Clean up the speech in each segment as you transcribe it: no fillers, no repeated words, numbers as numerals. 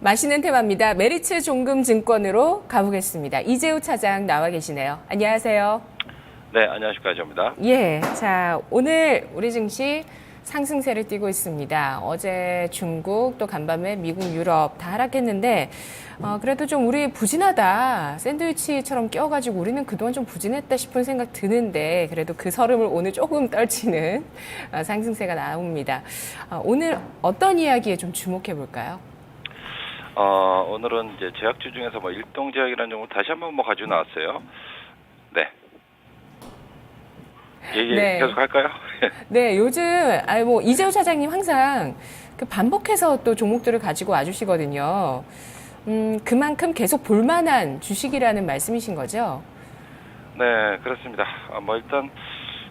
맛있는 테마입니다. 메리츠 종금증권으로 가보겠습니다. 이재우 차장 나와 계시네요. 안녕하세요. 네, 안녕하십니까, 저입니다. 예, 자, 오늘 우리 증시 상승세를 띠고 있습니다. 어제 중국, 또 간밤에 미국, 유럽 다 하락했는데 그래도 좀 우리 부진하다. 샌드위치처럼 껴가지고 우리는 그동안 좀 부진했다 싶은 생각 드는데 그래도 그 서름을 오늘 조금 떨치는 상승세가 나옵니다. 오늘 어떤 이야기에 좀 주목해 볼까요? 오늘은 이제 제약주 중에서 뭐 일동제약이라는 종목 다시 한번 뭐 가지고 나왔어요. 네. 얘기 네. 계속 할까요? 네, 요즘 뭐 이재호 차장님 항상 그 반복해서 또 종목들을 가지고 와주시거든요. 그만큼 계속 볼만한 주식이라는 말씀이신 거죠? 네, 그렇습니다. 뭐 일단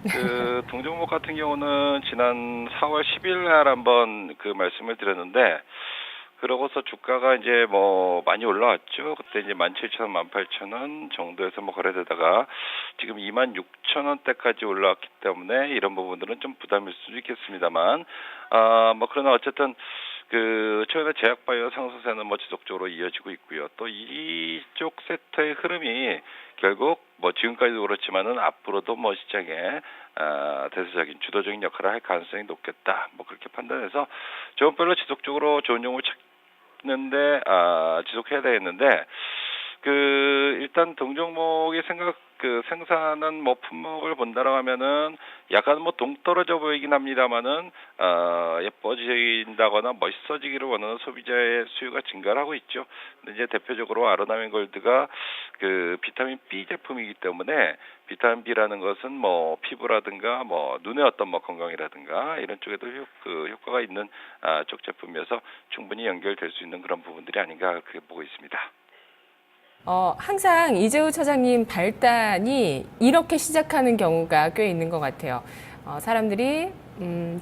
그 동종목 같은 경우는 지난 4월 10일 날 한번 그 말씀을 드렸는데 그러고서 주가가 이제 뭐 많이 올라왔죠. 그때 이제 17,000원, 18,000원 정도에서 뭐 거래되다가 지금 26,000원대까지 올라왔기 때문에 이런 부분들은 좀 부담일 수도 있겠습니다만, 뭐 그러나 어쨌든 그 최근에 제약바이오 상승세는 뭐 지속적으로 이어지고 있고요. 또 이쪽 섹터의 흐름이 결국 뭐 지금까지도 그렇지만은 앞으로도 뭐 시장에 대세적인 주도적인 역할을 할 가능성이 높겠다. 뭐 그렇게 판단해서 종목별로 지속적으로 좋은 종목을 찾는데 지속해야 되겠는데 그 일단 동종목이 생산한 뭐 품목을 본다라고 하면은 약간 뭐 동떨어져 보이긴 합니다만은 예뻐진다거나 멋있어지기를 원하는 소비자의 수요가 증가를 하고 있죠. 근데 이제 대표적으로 아로나민골드가 그 비타민 B 제품이기 때문에 비타민 B라는 것은 뭐 피부라든가 뭐 눈의 어떤 뭐 건강이라든가 이런 쪽에도 효과가 있는 쪽 제품이어서 충분히 연결될 수 있는 그런 부분들이 아닌가 그렇게 보고 있습니다. 항상 이재우 차장님 발단이 이렇게 시작하는 경우가 꽤 있는 것 같아요. 사람들이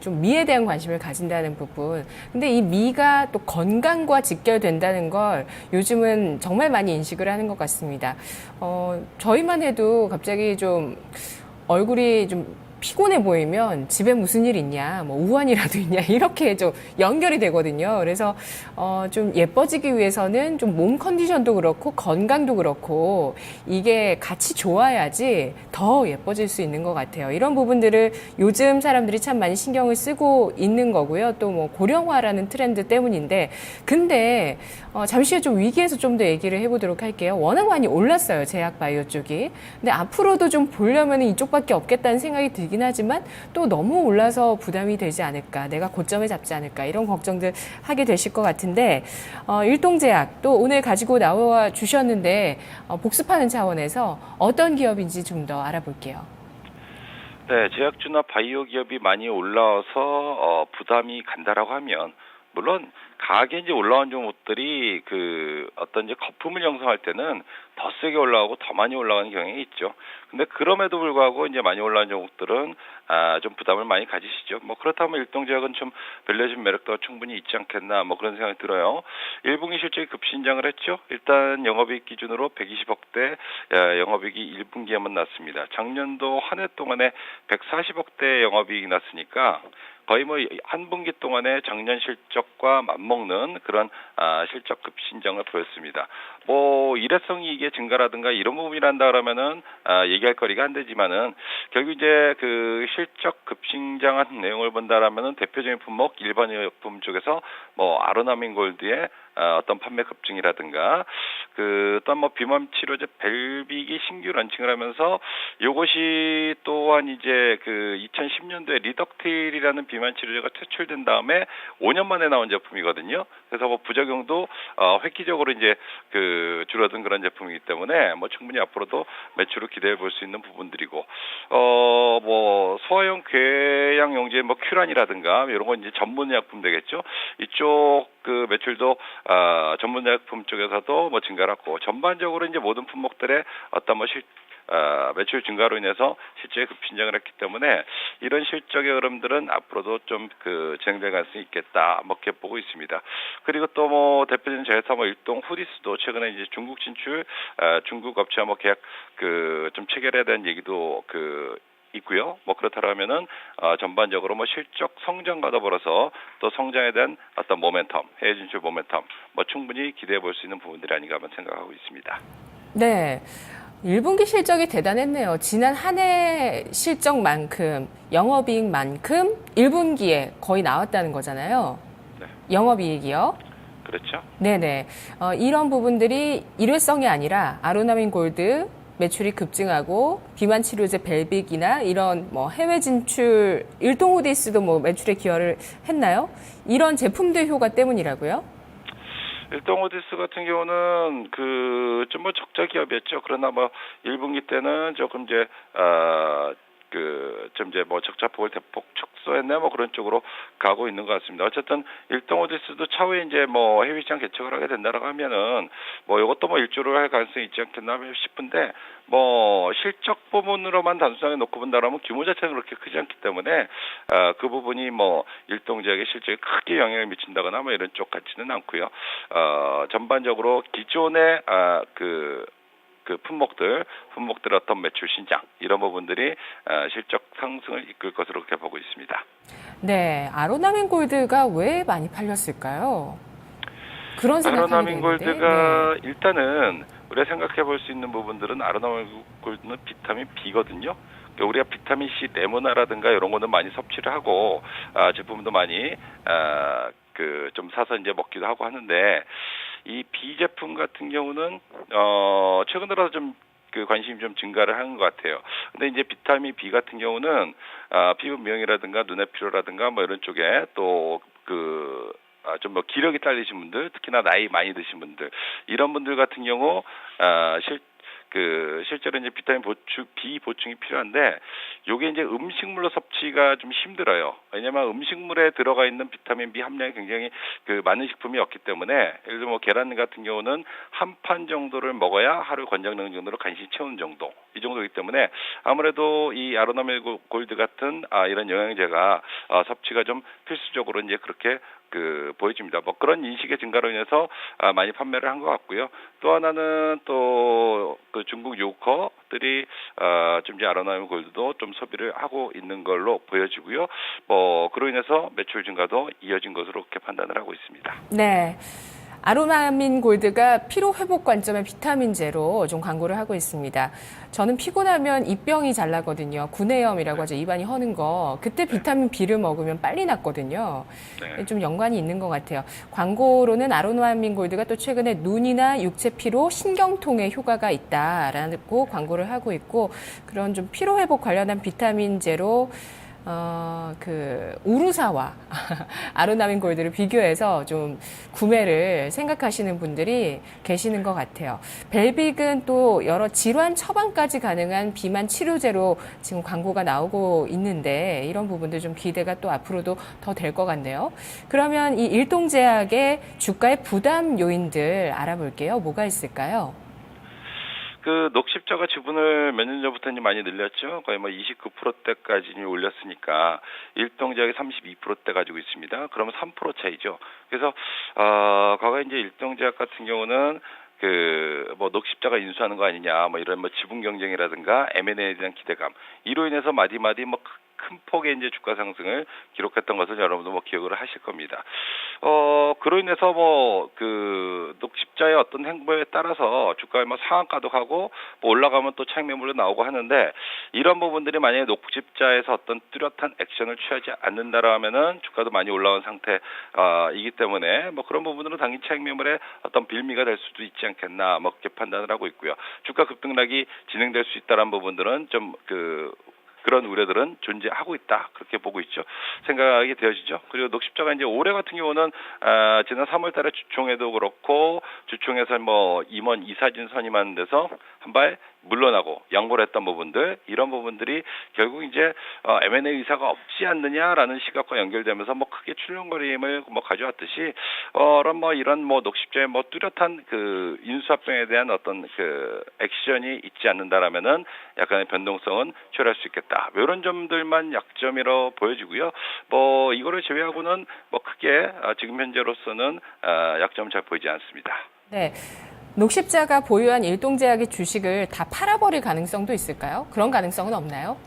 좀 미에 대한 관심을 가진다는 부분. 근데 이 미가 또 건강과 직결된다는 걸 요즘은 정말 많이 인식을 하는 것 같습니다. 저희만 해도 갑자기 좀 얼굴이 좀 피곤해 보이면 집에 무슨 일 있냐, 뭐 우환이라도 있냐 이렇게 좀 연결이 되거든요. 그래서 좀 예뻐지기 위해서는 좀 몸 컨디션도 그렇고 건강도 그렇고 이게 같이 좋아야지 더 예뻐질 수 있는 것 같아요. 이런 부분들을 요즘 사람들이 참 많이 신경을 쓰고 있는 거고요. 또 뭐 고령화라는 트렌드 때문인데, 근데 잠시 후에 좀 위기에서 좀 더 얘기를 해보도록 할게요. 워낙 많이 올랐어요, 제약 바이오 쪽이. 근데 앞으로도 좀 보려면 이쪽밖에 없겠다는 생각이 들긴 하지만 또 너무 올라서 부담이 되지 않을까, 내가 고점을 잡지 않을까 이런 걱정들 하게 되실 것 같은데, 일동제약 또 오늘 가지고 나와 주셨는데 복습하는 차원에서 어떤 기업인지 좀 더 알아볼게요. 네, 제약주나 바이오 기업이 많이 올라와서 부담이 간다라고 하면 물론 가게 이제 올라온 종목들이 그 어떤 이제 거품을 형성할 때는 더 세게 올라오고 더 많이 올라가는 경향이 있죠. 근데 그럼에도 불구하고 이제 많이 올라온 종목들은 좀 부담을 많이 가지시죠. 뭐 그렇다면 일동제약은 좀 별려진 매력도 충분히 있지 않겠나 뭐 그런 생각이 들어요. 1분기 실적이 급신장을 했죠. 일단 영업이익 기준으로 120억대 영업이익이 1분기에만 났습니다. 작년도 한 해 동안에 140억대 영업이익이 났으니까 거의 뭐 한 분기 동안에 작년 실적과 맞먹는 그런 실적 급신장을 보였습니다. 뭐 일회성 이익의 증가라든가 이런 부분이란다 그러면은 얘기할 거리가 안 되지만은 결국 이제 그 실적 급신장한 내용을 본다라면은 대표적인 품목 일반 의약품 쪽에서 뭐 아로나민골드의 어떤 판매 급증이라든가 또한 뭐 비만 치료제 벨빅이 신규 런칭을 하면서 요것이 또한 이제 그 2010년도에 리덕테일이라는 비만 치료제가 퇴출된 다음에 5년 만에 나온 제품이거든요. 그래서 뭐 부작용도 획기적으로 이제 그 줄어든 그런 제품이기 때문에 뭐 충분히 앞으로도 매출을 기대해 볼 수 있는 부분들이고 뭐 소화용 궤양 용제 뭐 큐란이라든가 이런 건 이제 전문 약품 되겠죠. 이쪽 그 매출도 전문 약품 쪽에서도 뭐 증가를 하고 전반적으로 이제 모든 품목들의 어떤 뭐 매출 증가로 인해서 실적에 급신장을 했기 때문에 이런 실적의 흐름들은 앞으로도 좀 그 진행될 가능성이 있겠다 뭐 이렇게 보고 있습니다. 그리고 또 뭐 대표적인 제회사 뭐 일동 후디스도 최근에 이제 중국 진출 중국 업체와 뭐 계약 그 좀 체결해야 되는 얘기도 그 있고요. 뭐 그렇다면은 전반적으로 뭐 실적 성장과 더불어서 또 성장에 대한 어떤 모멘텀, 해외 진출 모멘텀, 뭐 충분히 기대해 볼 수 있는 부분들이 아닌가 한번 생각하고 있습니다. 네. 1분기 실적이 대단했네요. 지난 한 해 실적만큼, 영업이익만큼 1분기에 거의 나왔다는 거잖아요. 네, 영업이익이요. 그렇죠. 네네. 이런 부분들이 일회성이 아니라 아로나민 골드 매출이 급증하고 비만 치료제 벨빅이나 이런 뭐 해외 진출 일동후디스도 뭐 매출에 기여를 했나요? 이런 제품들 효과 때문이라고요? 일동오디스 같은 경우는 좀 뭐 적자 기업이었죠. 그러나 뭐 1분기 때는 조금 이제 좀 이제 뭐 적자폭을 대폭 축소했네 뭐 그런 쪽으로 가고 있는 것 같습니다. 어쨌든 일동오디스도 차후에 이제 뭐 해외 시장 개척을 하게 된다라고 하면은 뭐 이것도 뭐 일조를 할 가능성이 있지 않겠나 싶은데 뭐 실적 부분으로만 단순하게 놓고 본다라면 규모 자체는 그렇게 크지 않기 때문에 그 부분이 뭐 일동제약의 실적에 크게 영향을 미친다거나 뭐 이런 쪽 같지는 않고요. 전반적으로 기존의 품목들 어떤 매출 신장 이런 부분들이 실적 상승을 이끌 것으로 그렇게 보고 있습니다. 네, 아로나민 골드가 왜 많이 팔렸을까요? 그런 생각하게 아로나민 되는데. 골드가 네. 일단은 우리가 생각해 볼 수 있는 부분들은 아로나민 골드는 비타민 B거든요. 그러니까 우리가 비타민 C 레모나라든가 이런 거는 많이 섭취를 하고 제품도 많이 좀 사서 이제 먹기도 하고 하는데 이 B 제품 같은 경우는 최근 들어서 좀 관심이 좀 증가를 하는 것 같아요. 근데 이제 비타민 B 같은 경우는 피부 미용이라든가 눈의 피로라든가 뭐 이런 쪽에 또 좀 뭐 기력이 딸리신 분들, 특히나 나이 많이 드신 분들, 이런 분들 같은 경우 실제로 이제 비타민 B 보충이 필요한데, 요게 이제 음식물로 섭취가 좀 힘들어요. 왜냐면 음식물에 들어가 있는 비타민 B 함량이 굉장히 많은 식품이 없기 때문에, 예를 들어 뭐 계란 같은 경우는 한 판 정도를 먹어야 하루 권장량 정도로 간신히 채우는 정도, 이 정도이기 때문에 아무래도 이 아로나밀 골드 같은 이런 영양제가 섭취가 좀 필수적으로 이제 그렇게 보여집니다. 뭐 그런 인식의 증가로 인해서 많이 판매를 한 것 같고요. 또 하나는 또 중국 요커들이 좀 이제 아로나민 골드도 좀 소비를 하고 있는 걸로 보여지고요. 뭐 그로 인해서 매출 증가도 이어진 것으로 그렇게 판단을 하고 있습니다. 네. 아로마민 골드가 피로 회복 관점의 비타민제로 좀 광고를 하고 있습니다. 저는 피곤하면 입병이 잘 나거든요. 구내염이라고 하죠. 입안이 허는 거. 그때 비타민 B를 먹으면 빨리 낫거든요. 네. 좀 연관이 있는 것 같아요. 광고로는 아로마민 골드가 또 최근에 눈이나 육체 피로, 신경통에 효과가 있다라고 광고를 하고 있고, 그런 좀 피로 회복 관련한 비타민제로 우루사와 아로나민 골드를 비교해서 좀 구매를 생각하시는 분들이 계시는 것 같아요. 벨빅은 또 여러 질환 처방까지 가능한 비만 치료제로 지금 광고가 나오고 있는데, 이런 부분들 좀 기대가 또 앞으로도 더 될 것 같네요. 그러면 이 일동제약의 주가의 부담 요인들 알아볼게요. 뭐가 있을까요? 녹십자가 지분을 몇 년 전부터 이제 많이 늘렸죠. 거의 뭐 29%대까지 올렸으니까 일동제약이 32%대 가지고 있습니다. 그러면 3% 차이죠. 그래서 과거 이제 일동제약 같은 경우는 녹십자가 인수하는 거 아니냐, 뭐 이런 뭐 지분 경쟁이라든가 M&A에 대한 기대감, 이로 인해서 마디마디 뭐 큰 폭의 이제 주가 상승을 기록했던 것을 여러분도 뭐 기억을 하실 겁니다. 그로 인해서 녹십자의 어떤 행보에 따라서 주가의 뭐 상한가도 가고 뭐 올라가면 또 차익 매물로 나오고 하는데, 이런 부분들이 만약에 녹십자에서 어떤 뚜렷한 액션을 취하지 않는다라 하면은 주가도 많이 올라온 상태이기 때문에 뭐 그런 부분으로 당기 차익 매물의 어떤 빌미가 될 수도 있지 않겠나 뭐 그렇게 판단을 하고 있고요. 주가 급등락이 진행될 수 있다는 부분들은 좀 그런 우려들은 존재하고 있다, 그렇게 보고 있죠. 생각이 되어지죠. 그리고 녹십자가 이제 올해 같은 경우는 지난 3월달에 주총에도 그렇고 주총에서 뭐 임원 이사진 선임하는 데서 한 발 물러나고 양보를 했던 부분들, 이런 부분들이 결국 이제 M&A 의사가 없지 않느냐라는 시각과 연결되면서 뭐 크게 출렁거림을 뭐 가져왔듯이 이런 녹십자의 뚜렷한 인수합병에 대한 어떤 액션이 있지 않는다라면은 약간의 변동성은 초래할 수 있겠다. 이런 점들만 약점이라고 보여지고요. 뭐 이거를 제외하고는 뭐 크게 지금 현재로서는 약점은 잘 보이지 않습니다. 네. 녹십자가 보유한 일동제약의 주식을 다 팔아버릴 가능성도 있을까요? 그런 가능성은 없나요?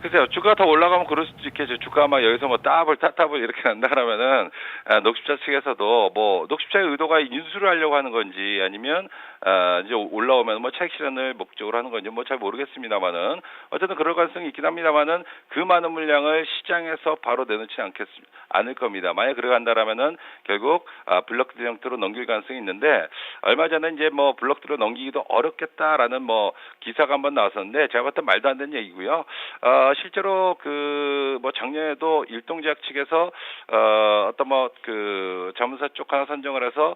글쎄요, 주가가 더 올라가면 그럴 수도 있겠죠. 주가가 막 여기서 뭐 따블 이렇게 난다 그러면은, 녹십자 측에서도 뭐, 녹십자의 의도가 인수를 하려고 하는 건지 아니면, 이제 올라오면 뭐 차익 실현을 목적으로 하는 건지 뭐 잘 모르겠습니다만은, 어쨌든 그럴 가능성이 있긴 합니다만은, 그 많은 물량을 시장에서 바로 내놓지 않을 겁니다. 만약 그래 간다라면은, 결국, 블록들 형태로 넘길 가능성이 있는데, 얼마 전에 이제 뭐, 블록들로 넘기기도 어렵겠다라는 뭐, 기사가 한번 나왔었는데, 제가 봤을 때 말도 안 되는 얘기고요. 실제로 뭐 작년에도 일동제약 측에서 어떤 뭐 자문사 쪽 하나 선정을 해서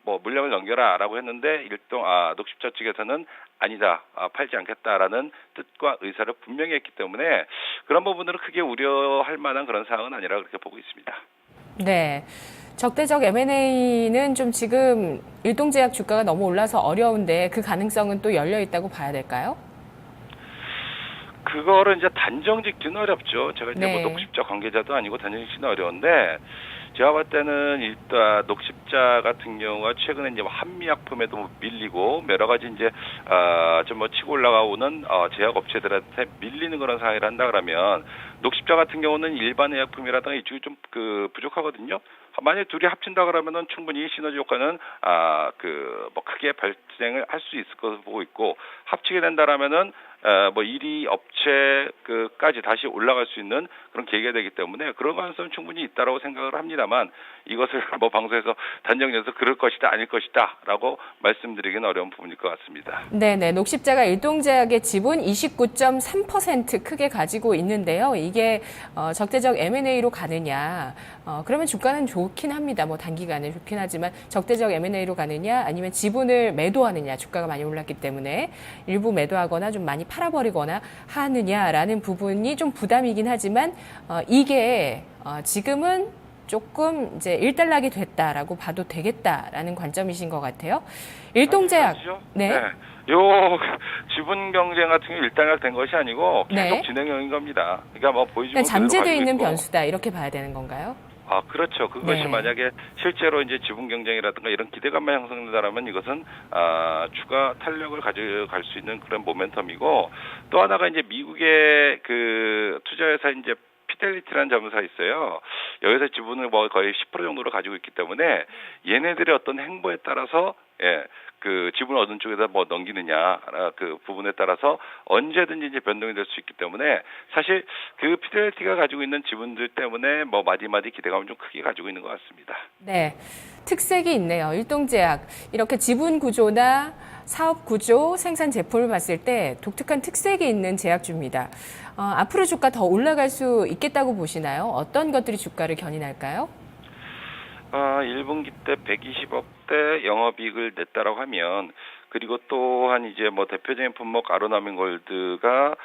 뭐 물량을 넘겨라라고 했는데 녹십자 측에서는 아니다, 팔지 않겠다라는 뜻과 의사를 분명히 했기 때문에 그런 부분들은 크게 우려할 만한 그런 사항은 아니라 그렇게 보고 있습니다. 네. 적대적 M&A는 좀 지금 일동제약 주가가 너무 올라서 어려운데 그 가능성은 또 열려 있다고 봐야 될까요? 그거를 이제 단정 짓기는 어렵죠. 제가 이제 네. 뭐 녹십자 관계자도 아니고 단정 짓기는 어려운데, 제가 봤을 때는 일단 녹십자 같은 경우가 최근에 이제 한미약품에도 밀리고 여러 가지 이제 좀 뭐 치고 올라가오는 제약 업체들한테 밀리는 그런 상황을 한다 그러면, 녹십자 같은 경우는 일반 의약품이라든가 이쪽이 좀 부족하거든요. 만약 둘이 합친다 그러면은 충분히 시너지 효과는 뭐 크게 발생을 할 수 있을 것으로 보고 있고, 합치게 된다라면은 뭐 1위 업체까지 다시 올라갈 수 있는 그런 계기가 되기 때문에 그런 가능성은 충분히 있다라고 생각을 합니다만, 이것을 뭐 방송에서 단정지어서 그럴 것이다 아닐 것이다라고 말씀드리기는 어려운 부분일 것 같습니다. 네네. 녹십자가 일동제약의 지분 29.3% 크게 가지고 있는데요. 이게 적대적 M&A로 가느냐, 그러면 주가는 좋긴 합니다. 뭐 단기간에 좋긴 하지만 적대적 M&A로 가느냐 아니면 지분을 매도하느냐, 주가가 많이 올랐기 때문에 일부 매도하거나 좀 많이 팔아버리거나 하느냐라는 부분이 좀 부담이긴 하지만 이게 지금은 조금 이제 일단락이 됐다라고 봐도 되겠다라는 관점이신 것 같아요. 일동제약. 네. 요 지분 경쟁 같은 게 일단락된 것이 아니고 계속 네. 진행형인 겁니다. 그러니까 뭐 보여주고 그러니까 잠재되어 가지고 있는 있고. 변수다 이렇게 봐야 되는 건가요? 그렇죠. 그것이 네. 만약에 실제로 이제 지분 경쟁이라든가 이런 기대감만 형성된다라면 이것은 추가 탄력을 가져갈 수 있는 그런 모멘텀이고, 또 하나가 이제 미국의 투자회사 이제 피델리티라는 자문사 있어요. 여기서 지분을 뭐 거의 10% 정도를 가지고 있기 때문에 얘네들의 어떤 행보에 따라서 지분을 어느 쪽에다 뭐 넘기느냐, 그 부분에 따라서 언제든지 이제 변동이 될 수 있기 때문에, 사실 피델리티가 가지고 있는 지분들 때문에 뭐 마디마디 기대감을 좀 크게 가지고 있는 것 같습니다. 네. 특색이 있네요. 일동제약. 이렇게 지분 구조나 사업 구조, 생산 제품을 봤을 때 독특한 특색이 있는 제약주입니다. 앞으로 주가 더 올라갈 수 있겠다고 보시나요? 어떤 것들이 주가를 견인할까요? 1분기 때 120억대 영업이익을 냈다라고 하면, 그리고 또한 이제 뭐 대표적인 품목 아로나민골드가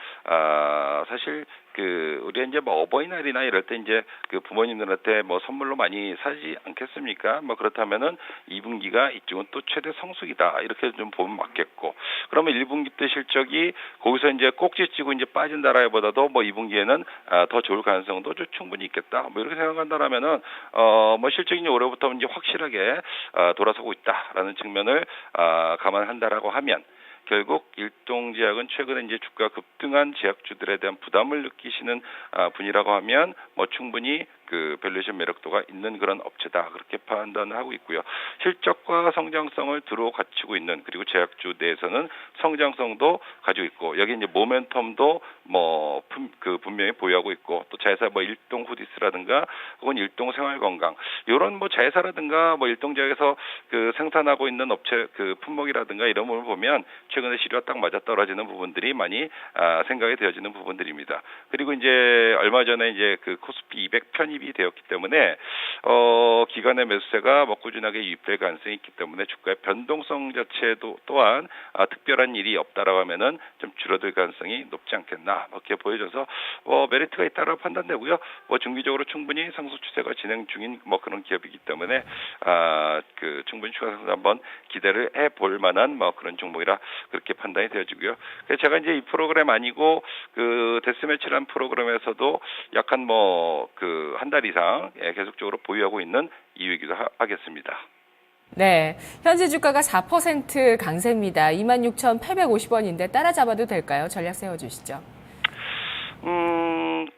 사실 우리가 이제 뭐 어버이날이나 이럴 때 이제 부모님들한테 뭐 선물로 많이 사지 않겠습니까? 뭐 그렇다면은 2분기가 이쪽은 또 최대 성수기다, 이렇게 좀 보면 맞겠고, 그러면 1분기 때 실적이 거기서 이제 꼭지치고 이제 빠진다라기보다도 뭐 2분기에는 더 좋을 가능성도 좀 충분히 있겠다, 뭐 이렇게 생각한다라면은 뭐 실적이 이제 올해부터 이제 확실하게 돌아서고 있다라는 측면을 감안한다라고 하면, 결국 일동제약은 최근에 이제 주가 급등한 제약주들에 대한 부담을 느끼시는 분이라고 하면 뭐 충분히 밸류에이션 매력도가 있는 그런 업체다, 그렇게 판단을 하고 있고요. 실적과 성장성을 두루 갖추고 있는, 그리고 제약주 내에서는 성장성도 가지고 있고, 여기 이제 모멘텀도 뭐 분명히 보유하고 있고, 또 자회사 뭐 일동 후디스라든가 혹은 일동 생활건강, 이런 뭐 자회사라든가 뭐 일동제약에서 생산하고 있는 업체 품목이라든가 이런 부분을 보면 최근에 시류와 딱 맞아떨어지는 부분들이 많이 생각이 되어지는 부분들입니다. 그리고 이제 얼마 전에 이제 코스피 200 편입이 되었기 때문에 기관의 매수세가 뭐 꾸준하게 유입될 가능성이 있기 때문에 주가의 변동성 자체도 또한 특별한 일이 없다라고 하면은 좀 줄어들 가능성이 높지 않겠나, 이렇게 보여져서 메리트가 있다라고 판단되고요. 뭐 중기적으로 충분히 상승 추세가 진행 중인 뭐 그런 기업이기 때문에 충분히 추가 상승 한번 기대를 해볼 만한 뭐 그런 종목이라 그렇게 판단이 되어지고요. 그래서 제가 이제 이 프로그램 아니고 데스매치라는 프로그램에서도 약간 뭐 한 달 이상 계속적으로 보유하고 있는 이유이기도 하겠습니다. 네. 현재 주가가 4% 강세입니다. 26,850원인데 따라잡아도 될까요? 전략 세워주시죠.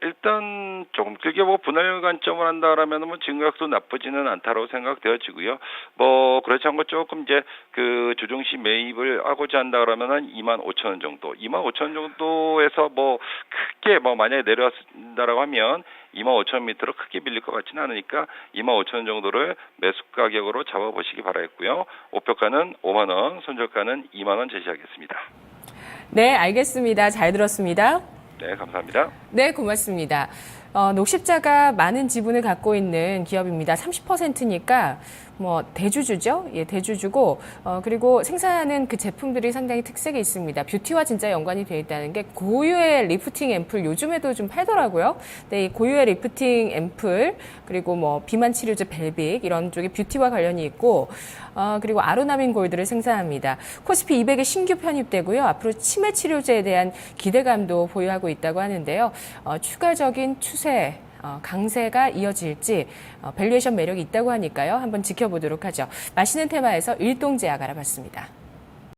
일단 조금 길게 보고 분할 관점을 한다라면 뭐 지금 각도 나쁘지는 않다라고 생각되어지고요. 뭐 그렇지 않고 조금 이제 그 조정시 매입을 하고자 한다 그러면은 25,000원 정도, 25,000원 정도에서 뭐 크게 뭐 만약에 내려왔다라고 하면 25,000원 밑으로 크게 밀릴 것 같지는 않으니까 25,000원 정도를 매수 가격으로 잡아보시기 바라겠고요. 목표가는 5만 원, 손절가는 2만 원 제시하겠습니다. 네, 알겠습니다. 잘 들었습니다. 네, 감사합니다. 네, 고맙습니다. 녹십자가 많은 지분을 갖고 있는 기업입니다. 30%니까 뭐 대주주죠. 예, 대주주고 그리고 생산하는 그 제품들이 상당히 특색이 있습니다. 뷰티와 진짜 연관이 되어 있다는 게 고유의 리프팅 앰플 요즘에도 좀 팔더라고요. 네, 이 고유의 리프팅 앰플 그리고 뭐 비만 치료제 벨빅 이런 쪽에 뷰티와 관련이 있고 그리고 아로나민 골드를 생산합니다. 코스피 200에 신규 편입되고요. 앞으로 치매 치료제에 대한 기대감도 보유하고 있다고 하는데요. 추가적인 추세 강세가 이어질지 밸류에이션 매력이 있다고 하니까요. 한번 지켜보도록 하죠. 맛있는 테마에서 일동제약 알아봤습니다.